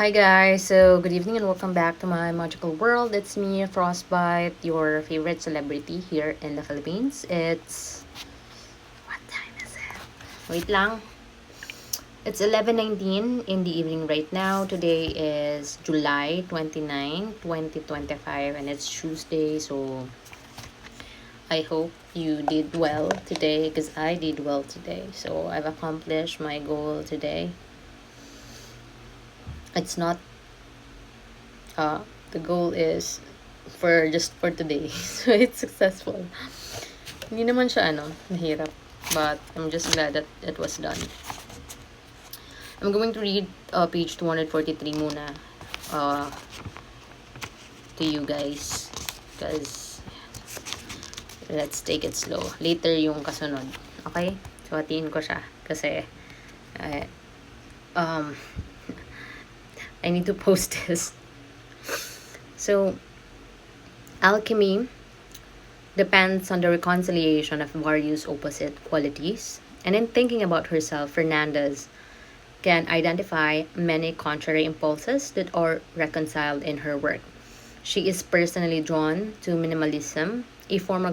Hi guys, so good evening and welcome back to my magical world. It's me, Frostbite, your favorite celebrity here in the Philippines. What time is it? Wait lang. It's 11:19 in the evening right now. Today is July 29, 2025, and it's Tuesday, so I hope you did well today because I did well today. So I've accomplished my goal today. It's not the goal is for just for today. So it's successful. Hindi naman siya mahirap. But I'm just glad that it was done. I'm going to read page 243 muna uh, to you guys. Because let's take it slow. Later yung kasunod. Okay? So hatiin ko siya. Kasi um, I need to post this. So, alchemy depends on the reconciliation of various opposite qualities. And in thinking about herself, Fernandez can identify many contrary impulses that are reconciled in her work. She is personally drawn to minimalism, a form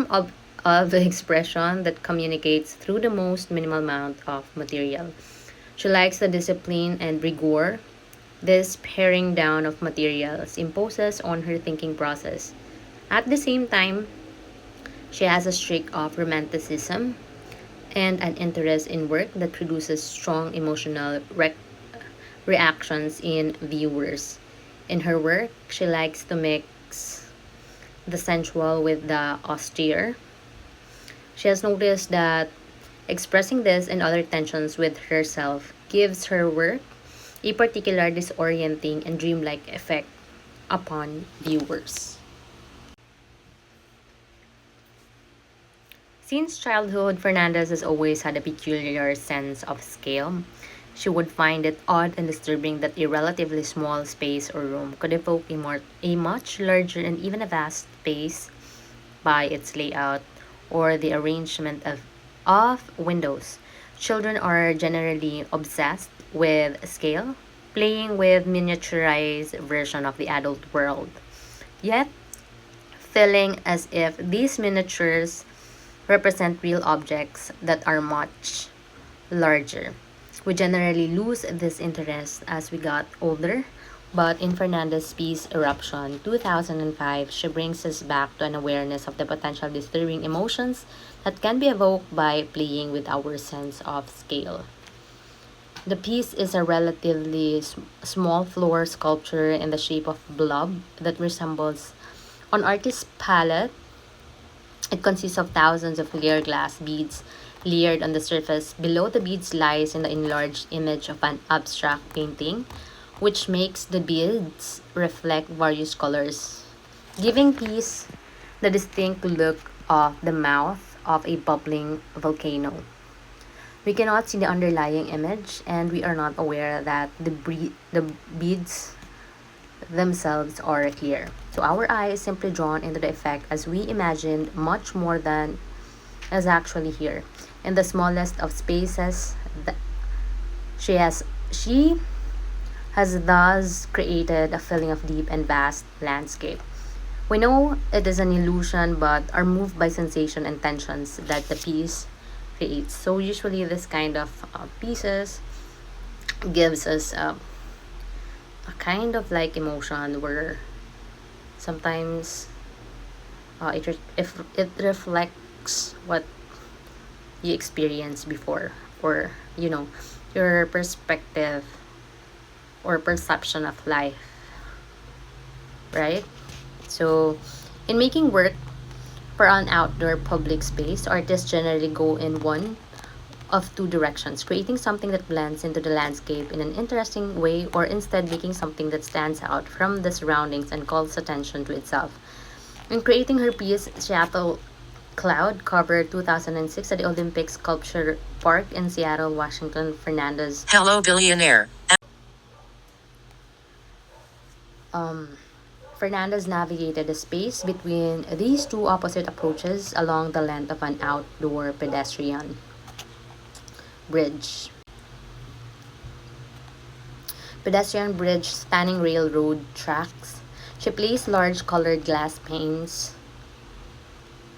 of expression that communicates through the most minimal amount of material. She likes the discipline and rigor this paring down of materials imposes on her thinking process. At the same time, she has a streak of romanticism and an interest in work that produces strong emotional reactions in viewers. In her work, she likes to mix the sensual with the austere. She has noticed that expressing this and other tensions with herself gives her work a particular disorienting and dreamlike effect upon viewers. Since childhood, Fernandez has always had a peculiar sense of scale. She would find it odd and disturbing that a relatively small space or room could evoke a much larger and even a vast space by its layout or the arrangement of windows. Children are generally obsessed with scale, playing with miniaturized version of the adult world. Yet, feeling as if these miniatures represent real objects that are much larger. We generally lose this interest as we got older, but in Fernandez's piece Eruption 2005, she brings us back to an awareness of the potential disturbing emotions that can be evoked by playing with our sense of scale. The piece is a relatively small floor sculpture in the shape of blob that resembles an artist's palette. It consists of thousands of clear glass beads layered on the surface. Below the beads lies in the enlarged image of an abstract painting, which makes the beads reflect various colors, giving piece the distinct look of the mouth of a bubbling volcano. We cannot see the underlying image, and we are not aware that the beads themselves are clear. So our eye is simply drawn into the effect as we imagined much more than is actually here. In the smallest of spaces, she has thus created a feeling of deep and vast landscape. We know it is an illusion, but are moved by sensation and tensions that the piece creates. So usually, this kind of pieces gives us a kind of like emotion where sometimes if it reflects what you experienced before, or your perspective or perception of life, right? So in making work for an outdoor public space, artists generally go in one of two directions: creating something that blends into the landscape in an interesting way, or instead making something that stands out from the surroundings and calls attention to itself. In creating her piece, Seattle Cloud Cover 2006 at the Olympic Sculpture Park in Seattle, Washington, Hello, billionaire. um, Fernandez navigated the space between these two opposite approaches along the length of an outdoor pedestrian bridge. pedestrian bridge spanning railroad tracks. She placed large colored glass panes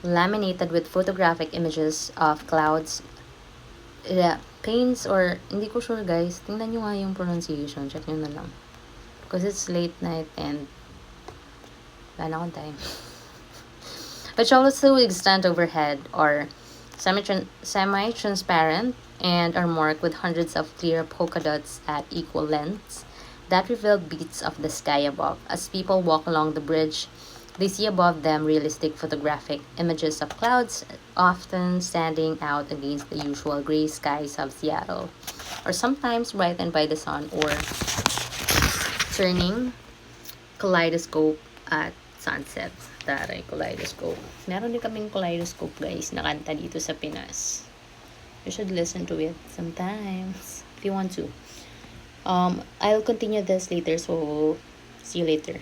laminated with photographic images of clouds. Yeah, panes or hindi ko sure guys. Tingnan nyo nga yung pronunciation. Check nyo na lang. Because it's late night and wala na akong time. Which also extend overhead or semi-transparent and are marked with hundreds of clear polka dots at equal lengths that reveal bits of the sky above. As people walk along the bridge, they see above them realistic photographic images of clouds, often standing out against the usual gray skies of Seattle, or sometimes brightened by the sun or turning kaleidoscope at sunset. Taray, kaleidoscope. Meron din kaming kaleidoscope guys na kanta dito sa Pinas. You should listen to it sometimes if you want to. I'll continue this later, so see you later.